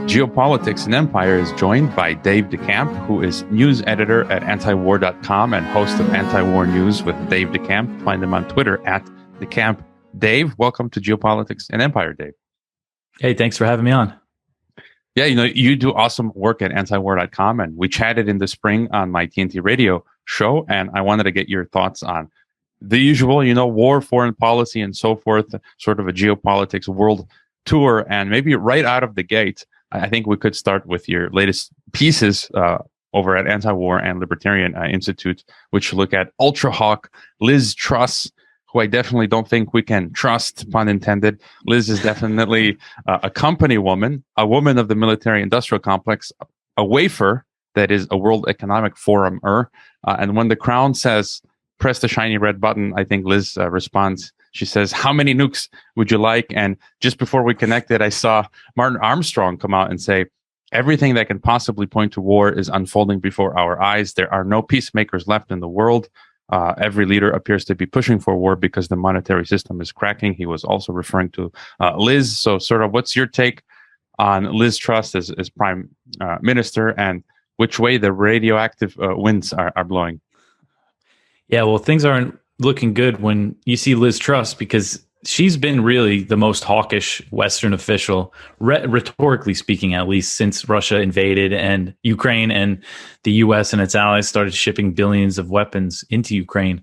Geopolitics and Empire is joined by Dave DeCamp, who is news editor at antiwar.com and host of Anti-War News with Dave DeCamp. Find him on Twitter at DeCamp. Dave, welcome to Geopolitics and Empire, Dave. Hey, thanks for having me on. Yeah, you do awesome work at antiwar.com, and we chatted in the spring on my TNT radio show, and I wanted to get your thoughts on the usual, war, foreign policy, and so forth, sort of a geopolitics world tour. And maybe right out of the gate, I think we could start with your latest pieces over at Anti-War and Libertarian Institute, which look at Ultra Hawk Liz Truss, who I definitely don't think we can trust, pun intended. Liz is definitely a company woman, a woman of the military-industrial complex, a wafer that is a World Economic Forum-er. And when the Crown says, press the shiny red button, I think Liz responds. She says, how many nukes would you like? And just before we connected, I saw Martin Armstrong come out and say, everything that can possibly point to war is unfolding before our eyes. There are no peacemakers left in the world. Every leader appears to be pushing for war because the monetary system is cracking. He was also referring to Liz. So sort of what's your take on Liz Truss as prime minister, and which way the radioactive winds are blowing? Yeah, well, things aren't looking good when you see Liz Truss, because she's been really the most hawkish Western official, rhetorically speaking, at least, since Russia invaded and Ukraine and the US and its allies started shipping billions of weapons into Ukraine.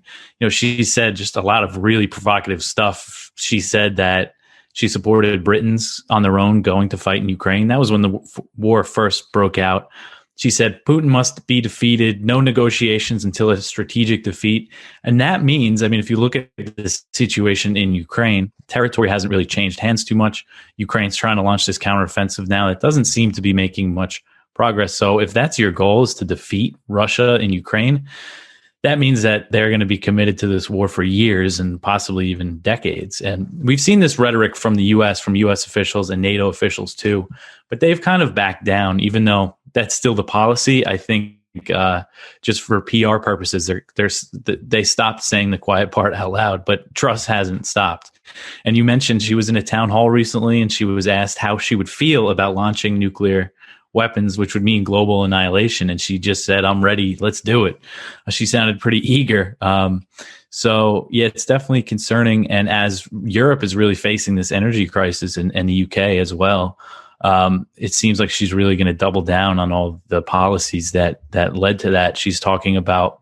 She said just a lot of really provocative stuff. She said that she supported Britons on their own going to fight in Ukraine. That was when the war first broke out. She said Putin must be defeated, no negotiations until a strategic defeat. And that means, if you look at this situation in Ukraine, territory hasn't really changed hands too much. Ukraine's trying to launch this counteroffensive now. It doesn't seem to be making much progress. So if that's your goal, is to defeat Russia in Ukraine, that means that they're going to be committed to this war for years and possibly even decades. And we've seen this rhetoric from the US, from US officials and NATO officials too, but they've kind of backed down, even though that's still the policy. I think just for PR purposes, they stopped saying the quiet part out loud, but Truss hasn't stopped. And you mentioned she was in a town hall recently, and she was asked how she would feel about launching nuclear weapons, which would mean global annihilation. And she just said, I'm ready. Let's do it. She sounded pretty eager. So yeah, it's definitely concerning. And as Europe is really facing this energy crisis, and the UK as well, it seems like she's really going to double down on all the policies that led to that. She's talking about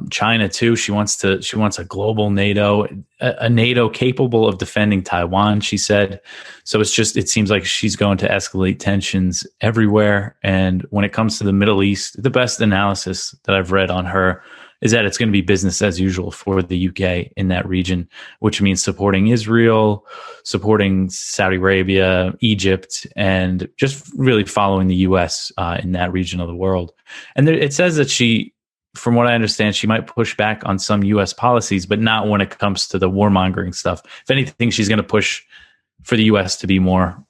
China too. She wants a global NATO, a NATO capable of defending Taiwan, she said. So it seems like she's going to escalate tensions everywhere. And when it comes to the Middle East, the best analysis that I've read on her is that it's going to be business as usual for the UK in that region, which means supporting Israel, supporting Saudi Arabia, Egypt, and just really following the US in that region of the world. And it says that from what I understand, she might push back on some U.S. policies, but not when it comes to the warmongering stuff. If anything, she's going to push for the U.S. to be more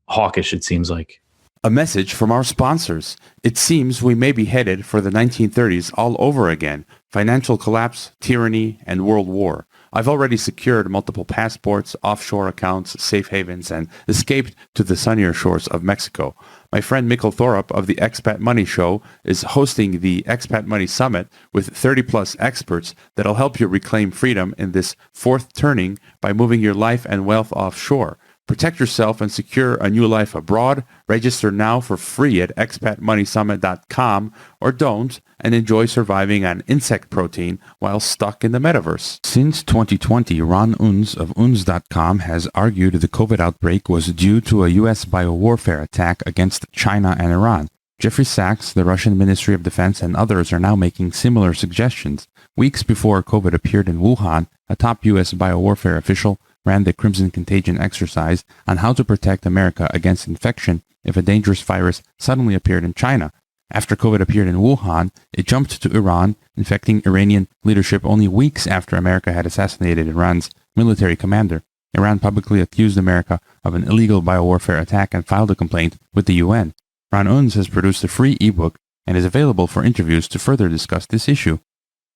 hawkish, it seems like. A message from our sponsors. It seems we may be headed for the 1930s all over again. Financial collapse, tyranny, and world war. I've already secured multiple passports, offshore accounts, safe havens, and escaped to the sunnier shores of Mexico. My friend Mikkel Thorup of the Expat Money Show is hosting the Expat Money Summit with 30-plus experts that'll help you reclaim freedom in this fourth turning by moving your life and wealth offshore. Protect yourself and secure a new life abroad. Register now for free at expatmoneysummit.com, or don't, and enjoy surviving on insect protein while stuck in the metaverse. Since 2020, Ron Unz of Unz.com has argued the COVID outbreak was due to a U.S. biowarfare attack against China and Iran. Jeffrey Sachs, the Russian Ministry of Defense, and others are now making similar suggestions. Weeks before COVID appeared in Wuhan, a top U.S. biowarfare official ran the Crimson Contagion exercise on how to protect America against infection if a dangerous virus suddenly appeared in China. After COVID appeared in Wuhan, it jumped to Iran, infecting Iranian leadership only weeks after America had assassinated Iran's military commander. Iran publicly accused America of an illegal biowarfare attack and filed a complaint with the UN. Ron Unz has produced a free ebook and is available for interviews to further discuss this issue.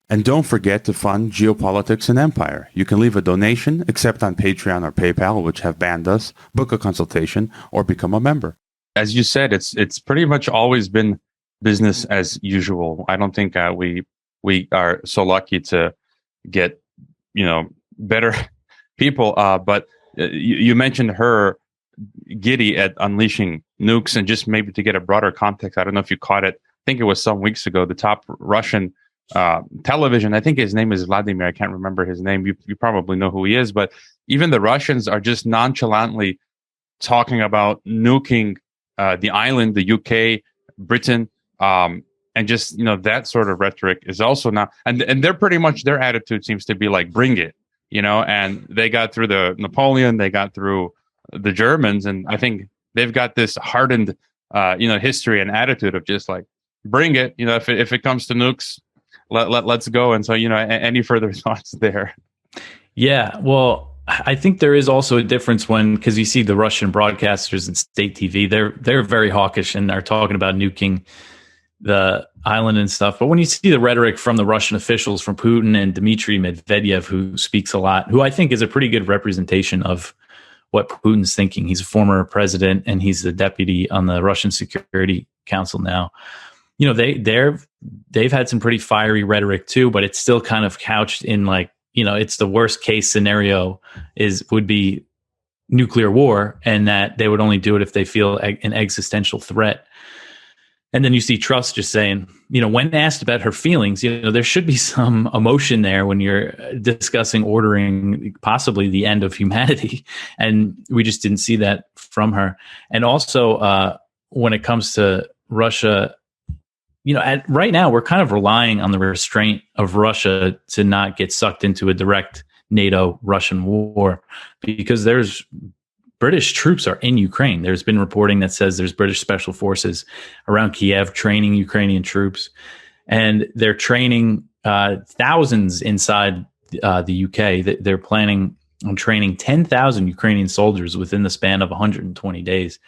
And don't forget to fund Geopolitics and Empire. You can leave a donation, except on Patreon or PayPal, which have banned us, book a consultation, or become a member. as you said, it's pretty much always been business as usual. I don't think we are so lucky to get better people. But you mentioned her giddy at unleashing nukes, and just maybe to get a broader context, I don't know if you caught it. I think it was some weeks ago. The top Russian television, I think his name is Vladimir. I can't remember his name. You probably know who he is, but even the Russians are just nonchalantly talking about nuking the island, the UK, Britain, and just that sort of rhetoric is also not. And they're pretty much, their attitude seems to be like, bring it, And they got through the Napoleon, they got through the Germans, and I think they've got this hardened, history and attitude of just like, bring it. If it comes to nukes, let's go. And so, any further thoughts there? Yeah, well, I think there is also a difference because you see the Russian broadcasters and state TV, they're very hawkish and are talking about nuking the island and stuff. But when you see the rhetoric from the Russian officials, from Putin and Dmitry Medvedev, who speaks a lot, who I think is a pretty good representation of what Putin's thinking. He's a former president and he's the deputy on the Russian Security Council now. They've had some pretty fiery rhetoric too, but it's still kind of couched in like, it's the worst case scenario would be nuclear war, and that they would only do it if they feel an existential threat. And then you see Truss just saying, when asked about her feelings, there should be some emotion there when you're discussing ordering possibly the end of humanity. And we just didn't see that from her. And also when it comes to Russia, right now we're kind of relying on the restraint of Russia to not get sucked into a direct NATO-Russian war, because British troops are in Ukraine. There's been reporting that says there's British special forces around Kiev training Ukrainian troops, and they're training thousands inside the UK. They're planning on training 10,000 Ukrainian soldiers within the span of 120 days.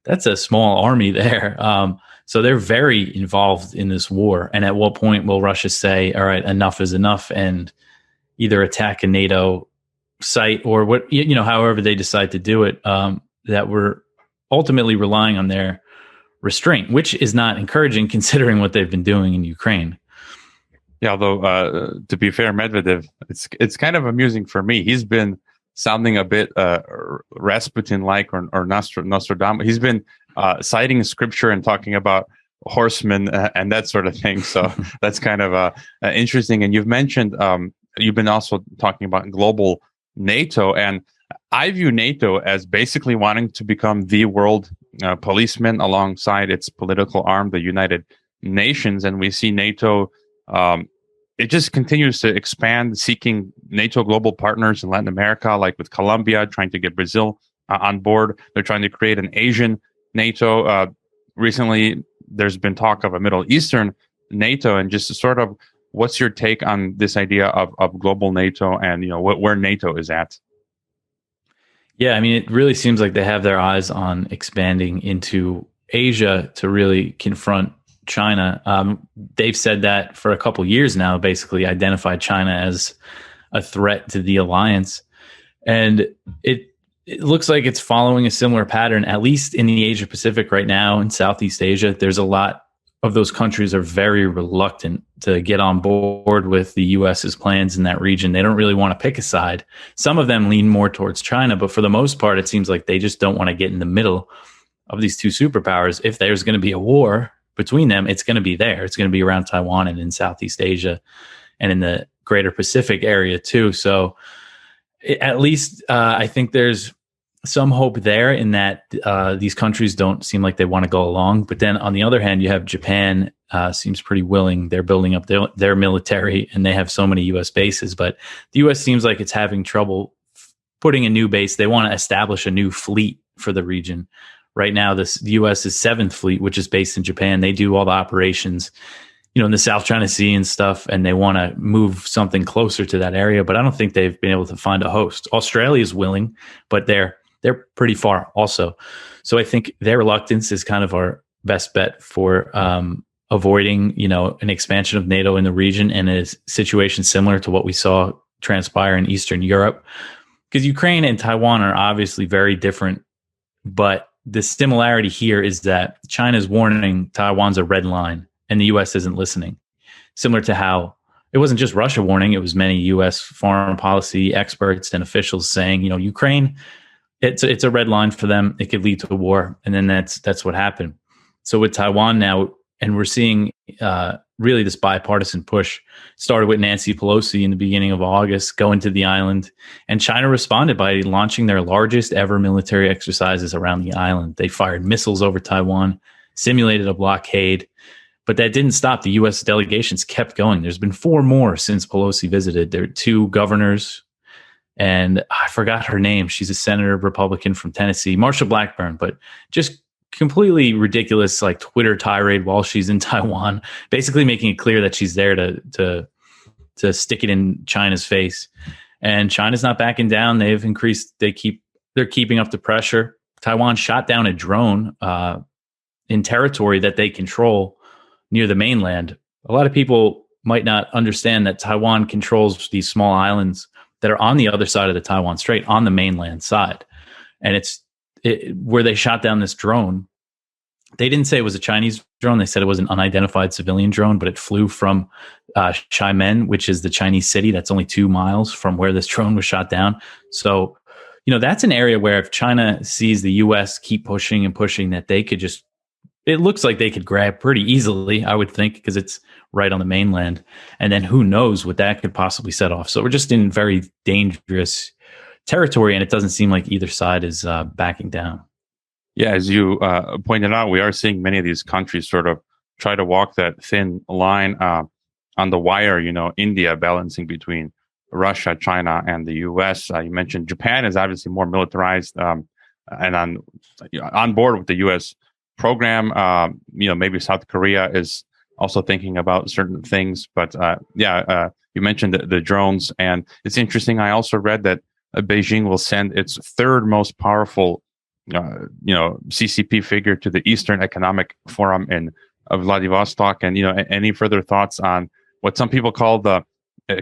That's a small army there. So they're very involved in this war. And at what point will Russia say, all right, enough is enough, and either attack a NATO site or however they decide to do it, that we're ultimately relying on their restraint, which is not encouraging considering what they've been doing in Ukraine. Yeah, although to be fair, Medvedev, it's kind of amusing for me. He's been sounding a bit Rasputin-like or Nostradamus. He's been citing scripture and talking about horsemen and that sort of thing. So that's kind of interesting. And you've mentioned, you've been also talking about global NATO, and I view NATO as basically wanting to become the world policeman alongside its political arm, the United Nations. And we see NATO, it just continues to expand, seeking NATO global partners in Latin America, like with Colombia, trying to get Brazil on board. They're trying to create an Asian NATO. Recently, there's been talk of a Middle Eastern NATO, and just sort of, what's your take on this idea of global NATO and where NATO is at? Yeah, I mean, it really seems like they have their eyes on expanding into Asia to really confront China. They've said that for a couple of years now, basically identified China as a threat to the alliance. And it looks like it's following a similar pattern, at least in the Asia Pacific right now, in Southeast Asia. There's a lot of those countries are very reluctant to get on board with the US's plans in that region. They don't really want to pick a side. Some of them lean more towards China, but for the most part, it seems like they just don't want to get in the middle of these two superpowers. If there's going to be a war between them, it's going to be there. It's going to be around Taiwan and in Southeast Asia and in the greater Pacific area too. So at least I think there's some hope there in that these countries don't seem like they want to go along. But then on the other hand, you have Japan seems pretty willing. They're building up their military, and they have so many U.S. bases. But the U.S. seems like it's having trouble putting a new base. They want to establish a new fleet for the region. Right now, the U.S.'s 7th Fleet, which is based in Japan, they do all the operations, in the South China Sea and stuff, and they want to move something closer to that area. But I don't think they've been able to find a host. Australia is willing, but they're pretty far also. So I think their reluctance is kind of our best bet for avoiding, an expansion of NATO in the region and a situation similar to what we saw transpire in Eastern Europe. Because Ukraine and Taiwan are obviously very different, but the similarity here is that China's warning Taiwan's a red line and the US isn't listening. Similar to how it wasn't just Russia warning, it was many US foreign policy experts and officials saying, Ukraine, it's a red line for them. It could lead to a war. And then that's what happened. So with Taiwan now, and we're seeing really this bipartisan push started with Nancy Pelosi in the beginning of August, going to the island. And China responded by launching their largest ever military exercises around the island. They fired missiles over Taiwan, simulated a blockade. But that didn't stop. The U.S. delegations kept going. There's been 4 more since Pelosi visited. There are 2 governors, and I forgot her name. She's a senator, Republican from Tennessee, Marsha Blackburn, but just completely ridiculous, like Twitter tirade while she's in Taiwan, basically making it clear that she's there to stick it in China's face. And China's not backing down. They're keeping up the pressure. Taiwan shot down a drone in territory that they control near the mainland. A lot of people might not understand that Taiwan controls these small islands that are on the other side of the Taiwan Strait, on the mainland side. And where they shot down this drone, they didn't say it was a Chinese drone. They said it was an unidentified civilian drone, but it flew from Xiamen, which is the Chinese city that's only 2 miles from where this drone was shot down. So, that's an area where if China sees the U.S. keep pushing and pushing, that they could it looks like they could grab pretty easily, I would think, because it's right on the mainland. And then who knows what that could possibly set off. So we're just in very dangerous territory, and it doesn't seem like either side is backing down. Yeah, as you pointed out, we are seeing many of these countries sort of try to walk that thin line on the wire. India balancing between Russia, China, and the U.S. You mentioned Japan is obviously more militarized and on board with the U.S. program. Maybe South Korea is also thinking about certain things. But you mentioned the drones, and it's interesting. I also read that Beijing will send its 3rd most powerful CCP figure to the Eastern Economic Forum in Vladivostok. And any further thoughts on what some people call the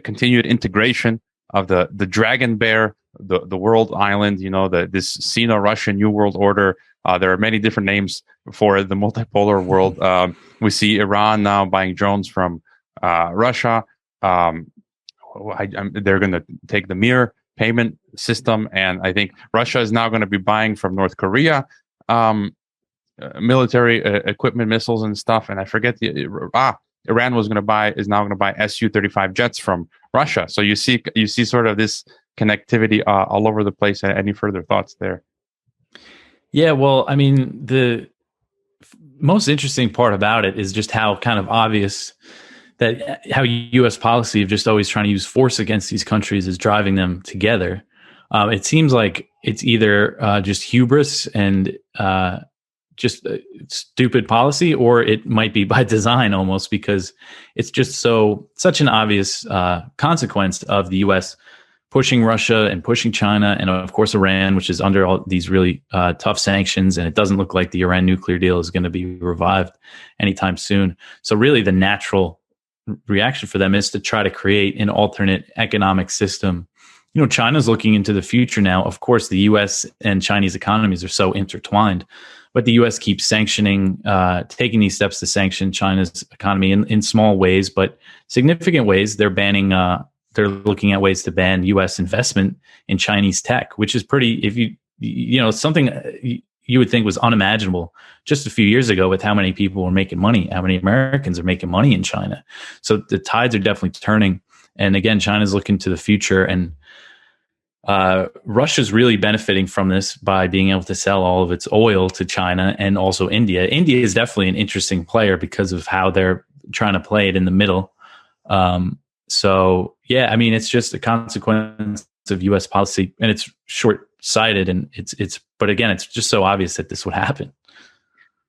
continued integration of the Dragon Bear, the world island, this Sino-Russian New World Order. There are many different names for the multipolar world. We see Iran now buying drones from Russia. They're going to take the Mir payment system, and I think Russia is now going to be buying from North Korea military equipment, missiles, and stuff. And I forget Iran is now going to buy Su-35 jets from Russia. So you see sort of this connectivity all over the place. Any further thoughts there? Yeah, well, I mean, the most interesting part about it is just how kind of obvious that how U.S. policy of just always trying to use force against these countries is driving them together. It seems like it's either just hubris and just stupid policy, or it might be by design almost, because it's just such an obvious consequence of the U.S. pushing Russia and pushing China, and of course Iran, which is under all these really tough sanctions, and it doesn't look like the Iran nuclear deal is going to be revived anytime soon. So really the natural reaction for them is to try to create an alternate economic system. China's looking into the future now. Of course, the U.S. and Chinese economies are so intertwined, but the U.S. keeps sanctioning, taking these steps to sanction China's economy in small ways, but significant ways. They're banning, they're looking at ways to ban U.S. investment in Chinese tech, which is pretty, something you would think was unimaginable just a few years ago with how many people were making money, how many Americans are making money in China. So the tides are definitely turning. And again, China's looking to the future, and Russia's really benefiting from this by being able to sell all of its oil to China and also India. India is definitely an interesting player because of how they're trying to play it in the middle. So yeah, I mean, it's just a consequence of U.S. policy, and it's short-sighted, and but again, it's just so obvious that this would happen.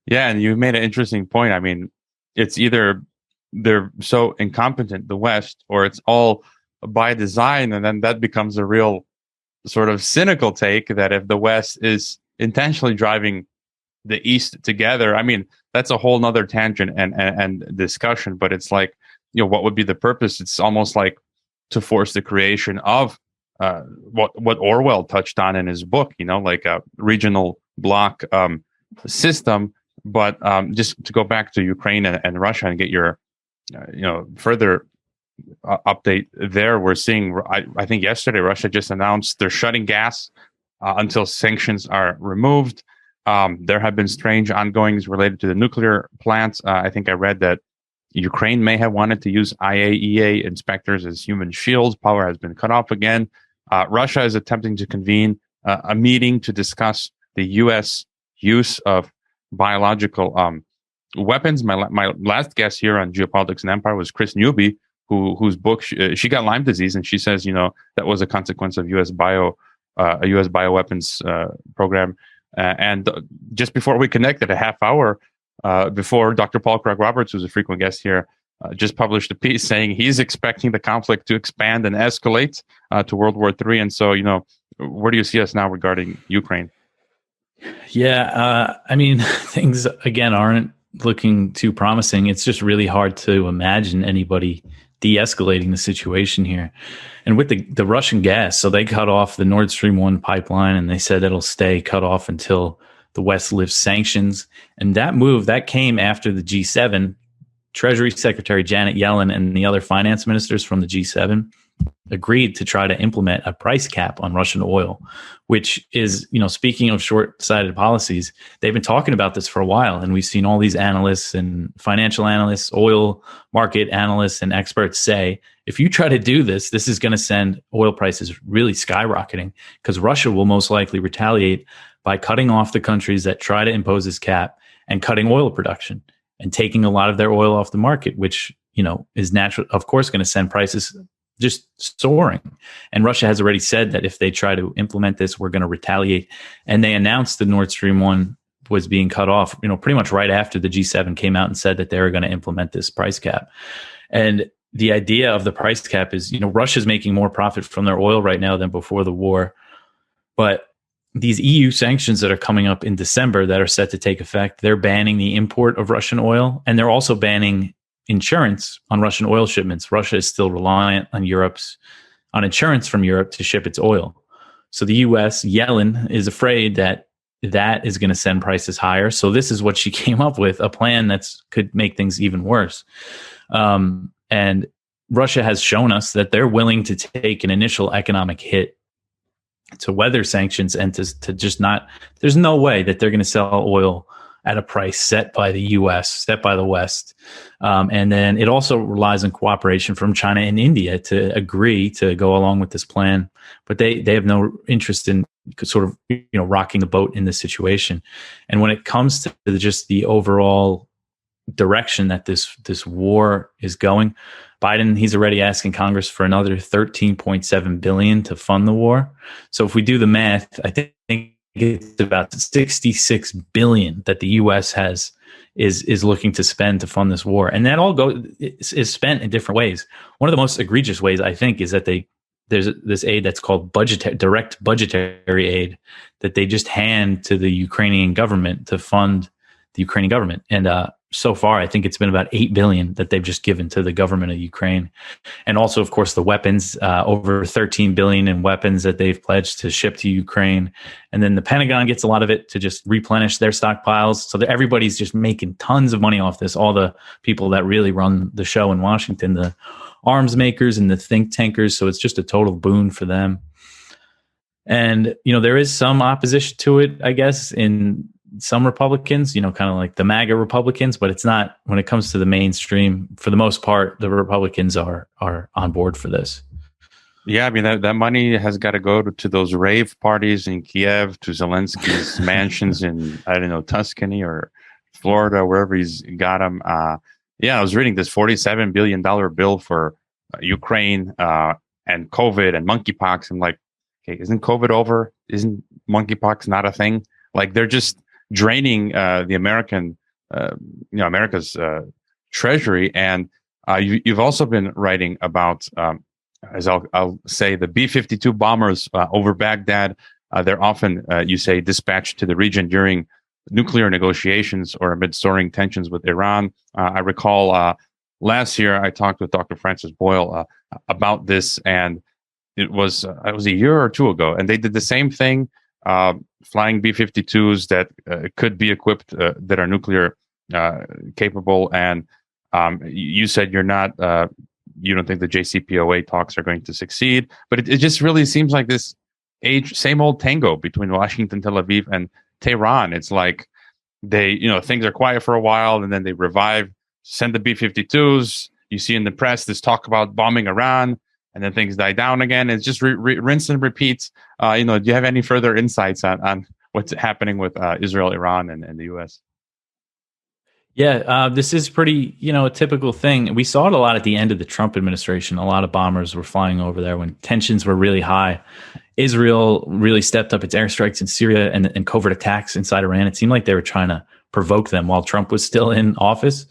Yeah, and you made an interesting point. I mean, it's either they're so incompetent, the West, or it's all by design, and then that becomes a real sort of cynical take that if the West is intentionally driving the East together, I mean, that's a whole nother tangent and discussion, but it's like, what would be the purpose? It's almost like to force the creation of what Orwell touched on in his book, like regional bloc system. But just to go back to Ukraine and Russia and get your further update there, we're seeing, I think yesterday, Russia just announced they're shutting gas until sanctions are removed. There have been strange ongoings related to the nuclear plants. I think I read that Ukraine may have wanted to use IAEA inspectors as human shields. Power has been cut off again. Russia is attempting to convene a meeting to discuss the U.S. use of biological weapons. My last guest here on Geopolitics and Empire was Chris Newby, whose book she got Lyme disease, and she says that was a consequence of U.S. bioweapons program. And just before we connected, a half hour before, Dr. Paul Craig Roberts, who's a frequent guest here, just published a piece saying he's expecting the conflict to expand and escalate to World War III. And so, where do you see us now regarding Ukraine? Yeah, I mean, things, again, aren't looking too promising. It's just really hard to imagine anybody de-escalating the situation here. And with the Russian gas, so they cut off the Nord Stream 1 pipeline, and they said it'll stay cut off until the West lifts sanctions. And that came after the G7, Treasury Secretary Janet Yellen and the other finance ministers from the G7 agreed to try to implement a price cap on Russian oil, which is, speaking of short-sighted policies, they've been talking about this for a while. And we've seen all these analysts and financial analysts, oil market analysts and experts say, if you try to do this, this is going to send oil prices really skyrocketing, because Russia will most likely retaliate by cutting off the countries that try to impose this cap and cutting oil production and taking a lot of their oil off the market, which, is natural, of course, going to send prices just soaring. And Russia has already said that if they try to implement this, we're going to retaliate. And they announced the Nord Stream 1 was being cut off, pretty much right after the G7 came out and said that they were going to implement this price cap. And the idea of the price cap is, Russia's making more profit from their oil right now than before the war. But these EU sanctions that are coming up in December that are set to take effect, they're banning the import of Russian oil, and they're also banning insurance on Russian oil shipments. Russia is still reliant on insurance from Europe to ship its oil. So the U.S., Yellen, is afraid that is going to send prices higher. So this is what she came up with, a plan that could make things even worse. And Russia has shown us that they're willing to take an initial economic hit to weather sanctions and to just not, there's no way that they're going to sell oil at a price set by the U.S., set by the West. And then it also relies on cooperation from China and India to agree to go along with this plan. But they have no interest in sort of, rocking the boat in this situation. And when it comes to just the overall direction that this war is going, Biden, he's already asking Congress for another $13.7 billion to fund the war. So if we do the math, I think it's about $66 billion that the U.S. is looking to spend to fund this war, and that all is spent in different ways. One of the most egregious ways, I think, is that there's this aid that's called direct budgetary aid that they just hand to the Ukrainian government to fund the Ukrainian government, and so far, I think it's been about $8 billion that they've just given to the government of Ukraine. And also, of course, the weapons, over $13 billion in weapons that they've pledged to ship to Ukraine. And then the Pentagon gets a lot of it to just replenish their stockpiles. So that everybody's just making tons of money off this. All the people that really run the show in Washington, the arms makers and the think tankers. So it's just a total boon for them. And, there is some opposition to it, I guess, in some Republicans, kind of like the MAGA Republicans, but it's not, when it comes to the mainstream, for the most part, the Republicans are on board for this. Yeah, I mean, that money has got to go to those rave parties in Kiev, to Zelensky's mansions in, Tuscany or Florida, wherever he's got them. I was reading this $47 billion bill for Ukraine and COVID and monkeypox. I'm like, okay, isn't COVID over? Isn't monkeypox not a thing? Like, they're just draining the America's treasury. And you've also been writing about, as I'll say, the B-52 bombers over Baghdad. They're often, you say, dispatched to the region during nuclear negotiations or amid soaring tensions with Iran. I recall last year I talked with Dr. Francis Boyle about this, and it was a year or two ago, and they did the same thing flying B-52s that could be equipped that are nuclear capable. And you said you don't think the JCPOA talks are going to succeed, but it just really seems like this same old tango between Washington, Tel Aviv, and Tehran. It's like things are quiet for a while, and then they revive, send the B-52s. You see in the press this talk about bombing Iran, and then things die down again. It's just rinse and repeat. Do you have any further insights on what's happening with Israel, Iran, and the U.S.? Yeah, this is pretty, a typical thing. We saw it a lot at the end of the Trump administration. A lot of bombers were flying over there when tensions were really high. Israel really stepped up its airstrikes in Syria and covert attacks inside Iran. It seemed like they were trying to provoke them while Trump was still in office.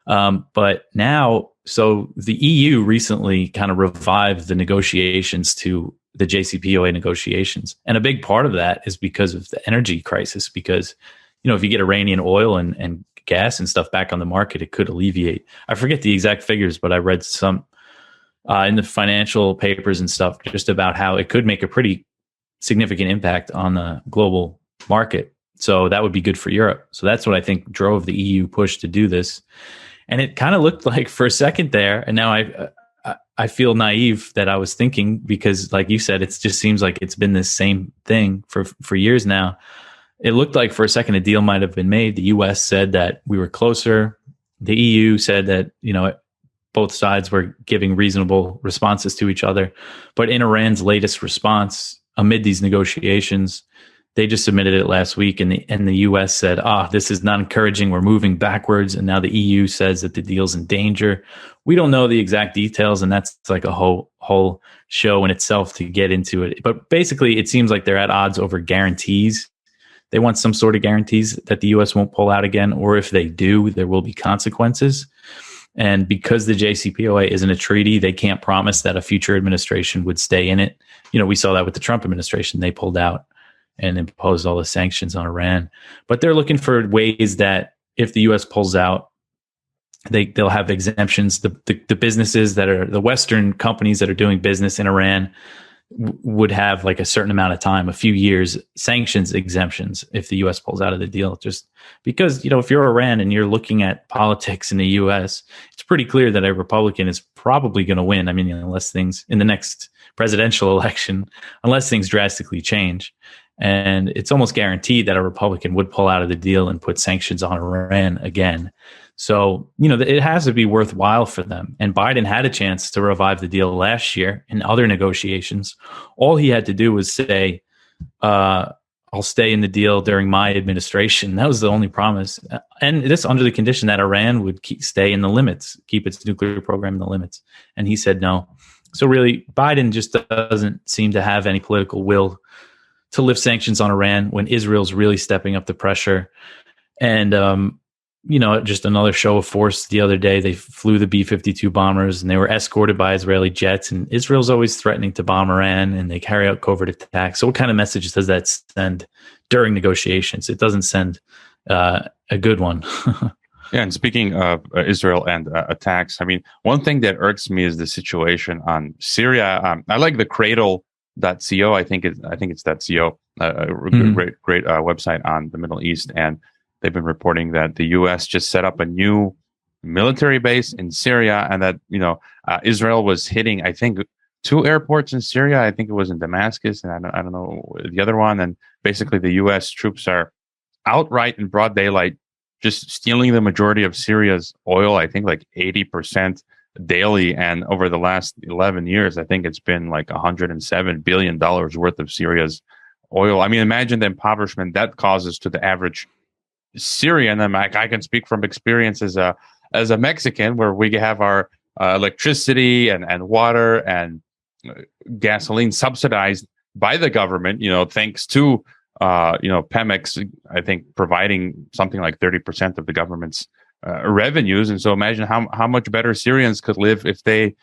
But now, so the EU recently kind of revived the negotiations to the JCPOA negotiations. And a big part of that is because of the energy crisis, because, if you get Iranian oil and gas and stuff back on the market, it could alleviate. I forget the exact figures, but I read some in the financial papers and stuff just about how it could make a pretty significant impact on the global market. So that would be good for Europe. So that's what I think drove the EU push to do this. And it kind of looked like for a second there, and now I feel naive that I was thinking, because like you said, it just seems like it's been this same thing for years now. It looked like for a second a deal might have been made. The US said that we were closer. The EU said that, both sides were giving reasonable responses to each other. But in Iran's latest response amid these negotiations, they just submitted it last week, and the US said, this is not encouraging. We're moving backwards. And now the EU says that the deal's in danger. We don't know the exact details, and that's like a whole show in itself to get into it. But basically, it seems like they're at odds over guarantees. They want some sort of guarantees that the US won't pull out again, or if they do, there will be consequences. And because the JCPOA isn't a treaty, they can't promise that a future administration would stay in it. We saw that with the Trump administration. They pulled out and imposed all the sanctions on Iran. But they're looking for ways that if the US pulls out, they'll have exemptions. The businesses that are the Western companies that are doing business in Iran would have like a certain amount of time, a few years, sanctions exemptions if the US pulls out of the deal. Just because, if you're Iran and you're looking at politics in the US, it's pretty clear that a Republican is probably going to win. I mean, unless things in the next presidential election, unless things drastically change. And it's almost guaranteed that a Republican would pull out of the deal and put sanctions on Iran again. So, it has to be worthwhile for them. And Biden had a chance to revive the deal last year in other negotiations. All he had to do was say, I'll stay in the deal during my administration. That was the only promise. And this under the condition that Iran would stay in the limits, keep its nuclear program in the limits. And he said no. So really, Biden just doesn't seem to have any political will to lift sanctions on Iran when Israel's really stepping up the pressure. And, just another show of force the other day. They flew the B-52 bombers and they were escorted by Israeli jets. And Israel's always threatening to bomb Iran, and they carry out covert attacks. So what kind of message does that send during negotiations? It doesn't send a good one. Yeah, and speaking of Israel and attacks, I mean, one thing that irks me is the situation on Syria. I like the Cradle.co. I think it's .co. Great website on the Middle East, and they've been reporting that the U.S. just set up a new military base in Syria, and that Israel was hitting, I think, 2 airports in Syria. I think it was in Damascus, and I don't know the other one. And basically, the U.S. troops are outright in broad daylight just stealing the majority of Syria's oil. I think like 80% daily, and over the last 11 years, I think it's been like $107 billion worth of Syria's oil. I mean, imagine the impoverishment that causes to the average Syrian. And I can speak from experience as a Mexican, where we have our electricity and water and gasoline subsidized by the government, thanks to Pemex, I think, providing something like 30% of the government's revenues. And so imagine how much better Syrians could live if the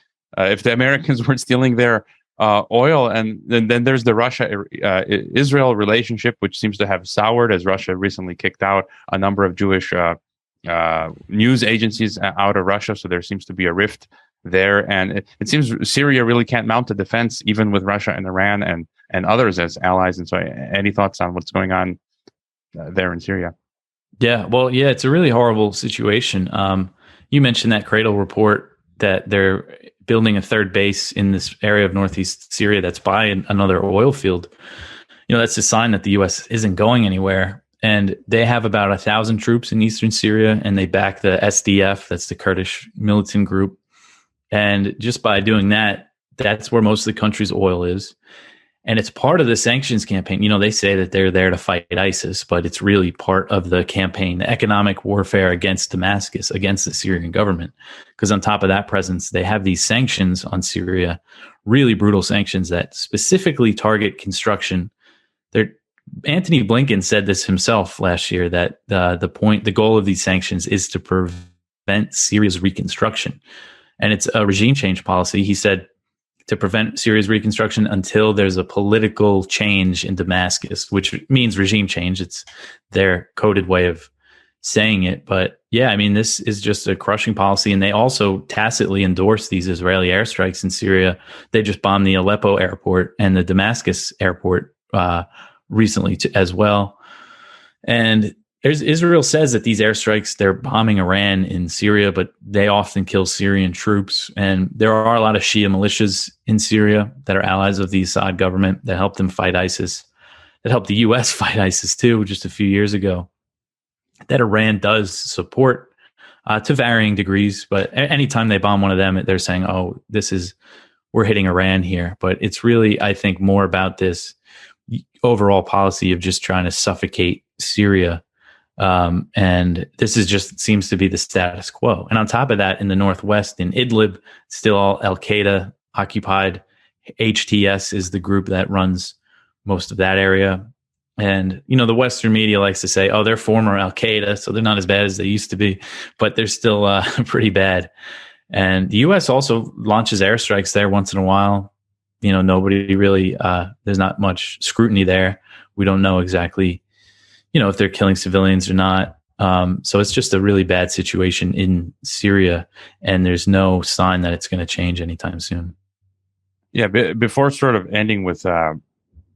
Americans weren't stealing their oil. And then there's the Russia-Israel relationship, which seems to have soured as Russia recently kicked out a number of Jewish news agencies out of Russia. So there seems to be a rift there. And it seems Syria really can't mount a defense, even with Russia and Iran and and others as allies. And so, any thoughts on what's going on there in Syria? Yeah, well, yeah, it's a really horrible situation. You mentioned that Cradle report that they're building a third base in this area of northeast Syria that's by another oil field. That's a sign that the U.S. isn't going anywhere. And they have about 1,000 troops in eastern Syria, and they back the SDF, that's the Kurdish militant group. And just by doing that, that's where most of the country's oil is. And it's part of the sanctions campaign. They say that they're there to fight ISIS, but it's really part of the campaign, the economic warfare against Damascus, against the Syrian government. Because on top of that presence, they have these sanctions on Syria, really brutal sanctions that specifically target construction. Anthony Blinken said this himself last year, that the goal of these sanctions is to prevent Syria's reconstruction. And it's a regime change policy. He said, to prevent Syria's reconstruction until there's a political change in Damascus, which means regime change. It's their coded way of saying it. But yeah, this is just a crushing policy. And they also tacitly endorse these Israeli airstrikes in Syria. They just bombed the Aleppo airport and the Damascus airport recently as well. And Israel says that these airstrikes, they're bombing Iran in Syria, but they often kill Syrian troops. And there are a lot of Shia militias in Syria that are allies of the Assad government that helped them fight ISIS, that helped the U.S. fight ISIS too, just a few years ago, that Iran does support to varying degrees. But anytime they bomb one of them, they're saying, oh, we're hitting Iran here. But it's really, I think, more about this overall policy of just trying to suffocate Syria. And this seems to be the status quo. And on top of that, in the northwest, in Idlib, still all Al-Qaeda occupied. HTS is the group that runs most of that area. And, the Western media likes to say, oh, they're former Al-Qaeda, so they're not as bad as they used to be, but they're still pretty bad. And the U.S. also launches airstrikes there once in a while. Nobody really, there's not much scrutiny there. We don't know exactly if they're killing civilians or not. So it's just a really bad situation in Syria, and there's no sign that it's going to change anytime soon. Yeah, before sort of ending with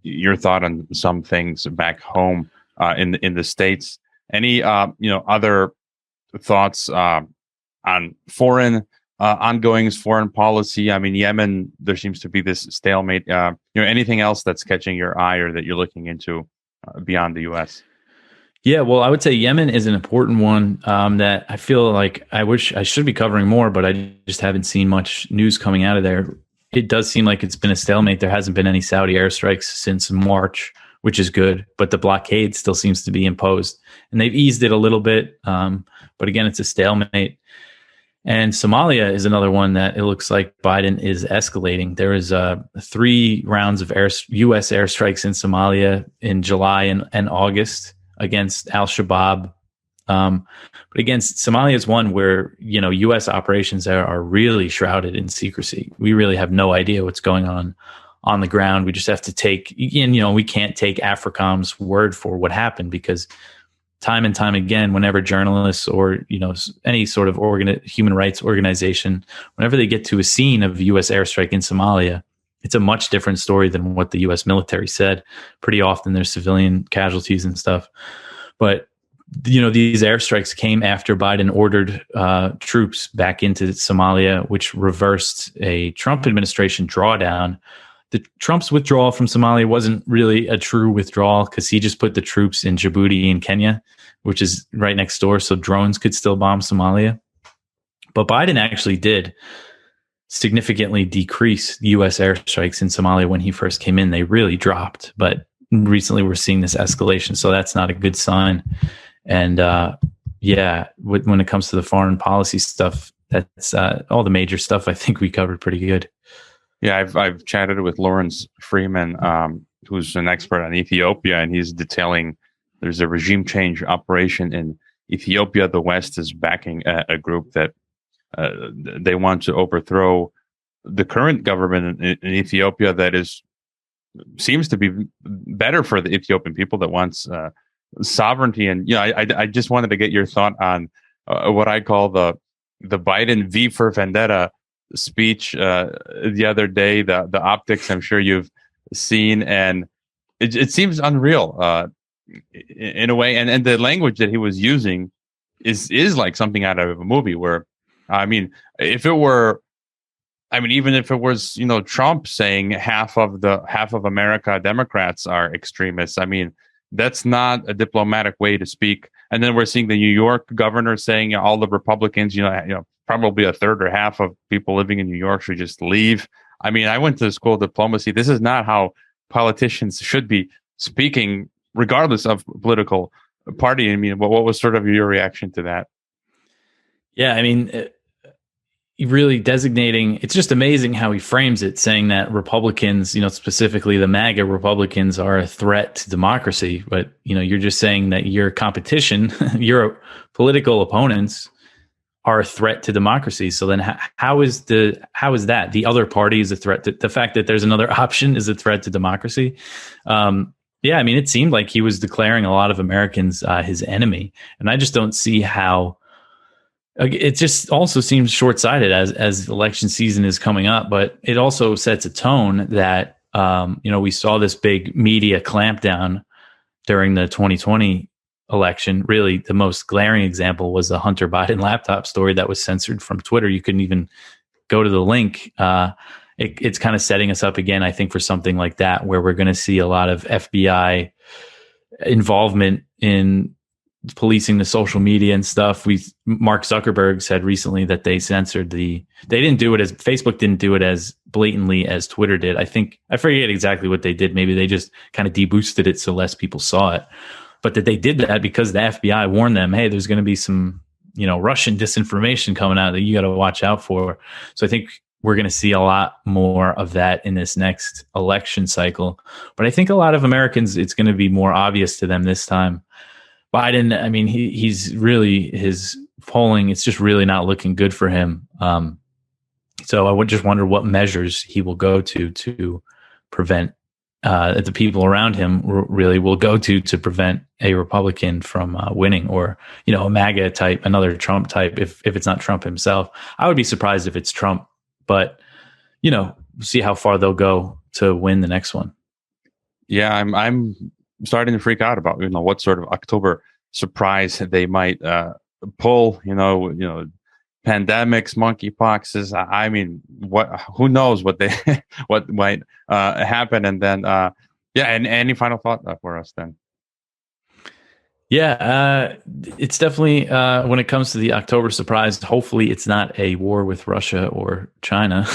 your thought on some things back home in the States, any other thoughts on foreign ongoings, foreign policy? Yemen, there seems to be this stalemate. Anything else that's catching your eye or that you're looking into beyond the U.S.? Yeah, well, I would say Yemen is an important one that I feel like I wish I should be covering more, but I just haven't seen much news coming out of there. It does seem like it's been a stalemate. There hasn't been any Saudi airstrikes since March, which is good, but the blockade still seems to be imposed. And they've eased it a little bit, but again, it's a stalemate. And Somalia is another one that it looks like Biden is escalating. There is 3 rounds of U.S. airstrikes in Somalia in July and August against al-Shabaab. But again, Somalia is one where, U.S. operations there are really shrouded in secrecy. We really have no idea what's going on the ground. We just have to take, we can't take AFRICOM's word for what happened, because time and time again, whenever journalists or, any sort of human rights organization, whenever they get to a scene of a U.S. airstrike in Somalia, it's a much different story than what the U.S. military said. Pretty often there's civilian casualties and stuff. But, these airstrikes came after Biden ordered troops back into Somalia, which reversed a Trump administration drawdown. Trump's withdrawal from Somalia wasn't really a true withdrawal, because he just put the troops in Djibouti and Kenya, which is right next door, so drones could still bomb Somalia. But Biden actually did significantly decrease U.S. airstrikes in Somalia when he first came in. They really dropped, but recently we're seeing this escalation, so that's not a good sign. And when it comes to the foreign policy stuff, that's all the major stuff I think we covered pretty good. Yeah, I've chatted with Lawrence Freeman, who's an expert on Ethiopia, and he's detailing there's a regime change operation in Ethiopia. The West is backing a group that they want to overthrow the current government in Ethiopia that seems to be better for the Ethiopian people, that wants sovereignty. And I just wanted to get your thought on what I call the Biden V for Vendetta speech the other day. The optics, I'm sure you've scene, and it seems unreal in a way. And the language that he was using is like something out of a movie. Where, I mean, if it were, I mean, even if it was, Trump saying half of America Democrats are extremists, I mean, that's not a diplomatic way to speak. And then we're seeing the New York governor saying all the Republicans, probably a third or half of people living in New York should just leave. I mean, I went to the school of diplomacy. This is not how politicians should be speaking, regardless of political party. I mean, what was sort of your reaction to that? Yeah, I mean, really designating, it's just amazing how he frames it, saying that Republicans, specifically the MAGA Republicans, are a threat to democracy. But, you're just saying that your competition, your political opponents are a threat to democracy. So then how is that? The other party is a threat to the fact that there's another option is a threat to democracy. Yeah, I mean, it seemed like he was declaring a lot of Americans his enemy. And I just don't see how. It just also seems short-sighted as election season is coming up, but it also sets a tone that we saw this big media clampdown during the 2020 election. Really, the most glaring example was the Hunter Biden laptop story that was censored from Twitter. You couldn't even go to the link. It's kind of setting us up again, I think, for something like that, where we're going to see a lot of FBI involvement in policing the social media and stuff. Mark Zuckerberg said recently that they censored they didn't do it as Facebook didn't do it as blatantly as Twitter did. I forget exactly what they did. Maybe they just kind of deboosted it so less people saw it, but that they did that because the FBI warned them, hey, there's going to be some, Russian disinformation coming out that you got to watch out for. So I think we're going to see a lot more of that in this next election cycle. But I think a lot of Americans, it's going to be more obvious to them this time. Biden, I mean, he's really, his polling, it's just really not looking good for him. So I would just wonder what measures he will go to prevent the people around him really will go to prevent a Republican from winning, or, a MAGA type, another Trump type, if it's not Trump himself. I would be surprised if it's Trump, but, see how far they'll go to win the next one. Yeah, I'm starting to freak out about what sort of October surprise they might pull. Pandemics, monkeypoxes. I mean, who knows what what might happen? And then and any final thought for us then? Yeah, it's definitely when it comes to the October surprise, hopefully it's not a war with Russia or China.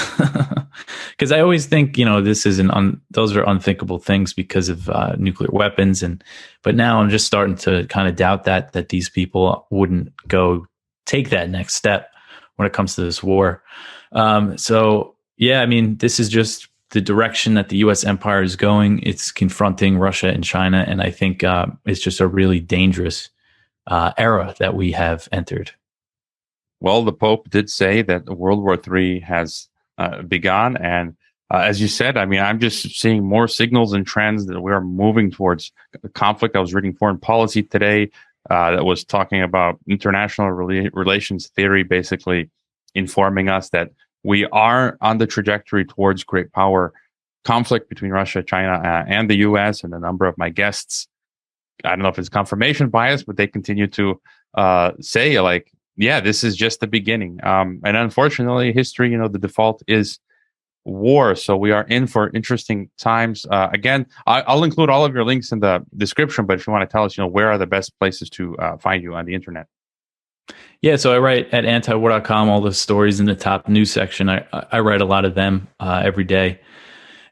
Because I always think, this is those are unthinkable things because of nuclear weapons. But now I'm just starting to kind of doubt that these people wouldn't take that next step when it comes to this war. So, yeah, I mean, this is just the direction that the U.S. empire is going. It's confronting Russia and China. And I think it's just a really dangerous era that we have entered. Well, the Pope did say that World War III has begun. And as you said, I mean, I'm just seeing more signals and trends that we are moving towards conflict. I was reading Foreign Policy today that was talking about international relations theory, basically informing us that we are on the trajectory towards great power conflict between Russia, China, and the U.S. And a number of my guests, I don't know if it's confirmation bias, but they continue to say, like, yeah, this is just the beginning. And unfortunately, history, the default is war. So we are in for interesting times. Again, I'll include all of your links in the description, but if you want to tell us, where are the best places to find you on the internet? Yeah, so I write at antiwar.com, all the stories in the top news section. I write a lot of them every day.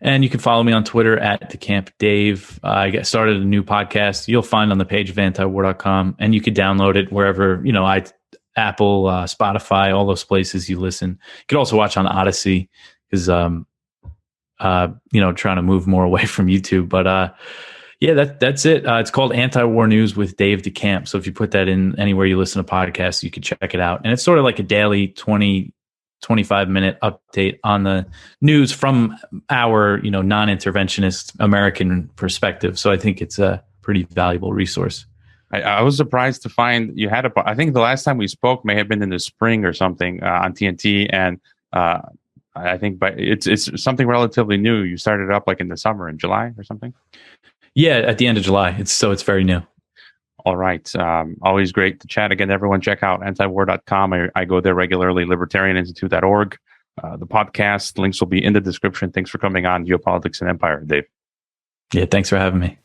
And you can follow me on Twitter at DeCamp Dave. I started a new podcast you'll find on the page of antiwar.com, and you could download it wherever, Apple, Spotify, all those places you listen. You could also watch on Odyssey because, trying to move more away from YouTube. But yeah, that's it. It's called Anti-War News with Dave DeCamp. So if you put that in anywhere you listen to podcasts, you can check it out. And it's sort of like a daily 25-minute update on the news from our, non-interventionist American perspective. So I think it's a pretty valuable resource. I was surprised to find you had I think the last time we spoke may have been in the spring or something on TNT. And I think, but it's something relatively new. You started up like in the summer in July or something. Yeah, at the end of July. It's very new. All right. Always great to chat again. Everyone check out antiwar.com. I go there regularly, libertarianinstitute.org. The podcast links will be in the description. Thanks for coming on Geopolitics and Empire, Dave. Yeah, thanks for having me.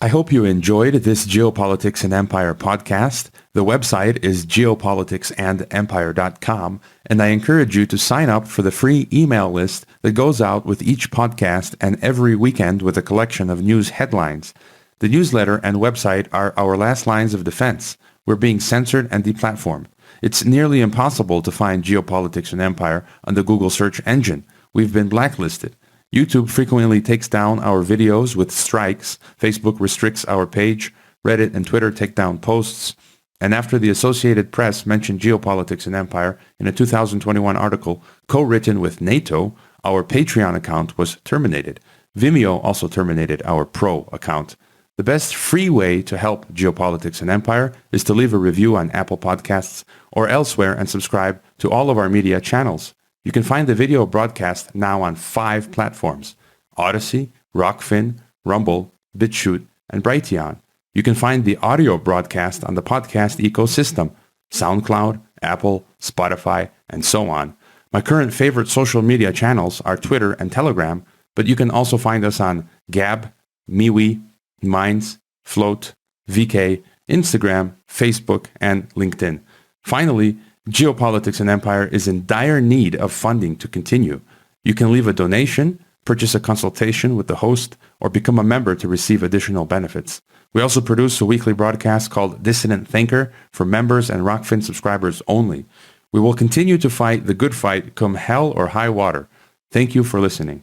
I hope you enjoyed this Geopolitics and Empire podcast. The website is geopoliticsandempire.com, and I encourage you to sign up for the free email list that goes out with each podcast and every weekend with a collection of news headlines. The newsletter and website are our last lines of defense. We're being censored and deplatformed. It's nearly impossible to find Geopolitics and Empire on the Google search engine. We've been blacklisted. YouTube frequently takes down our videos with strikes. Facebook restricts our page. Reddit and Twitter take down posts. And after the Associated Press mentioned Geopolitics and Empire in a 2021 article co-written with NATO, our Patreon account was terminated. Vimeo also terminated our Pro account. The best free way to help Geopolitics and Empire is to leave a review on Apple Podcasts or elsewhere and subscribe to all of our media channels. You can find the video broadcast now on 5 platforms: Odyssey, Rockfin, Rumble, BitChute, and Brighteon. You can find the audio broadcast on the podcast ecosystem: SoundCloud, Apple, Spotify, and so on. My current favorite social media channels are Twitter and Telegram, but you can also find us on Gab, MeWe, Minds, Float, VK, Instagram, Facebook, and LinkedIn. Finally, Geopolitics and Empire is in dire need of funding to continue. You can leave a donation, purchase a consultation with the host, or become a member to receive additional benefits. We also produce a weekly broadcast called Dissident Thinker for members and Rockfin subscribers only. We will continue to fight the good fight come hell or high water. Thank you for listening.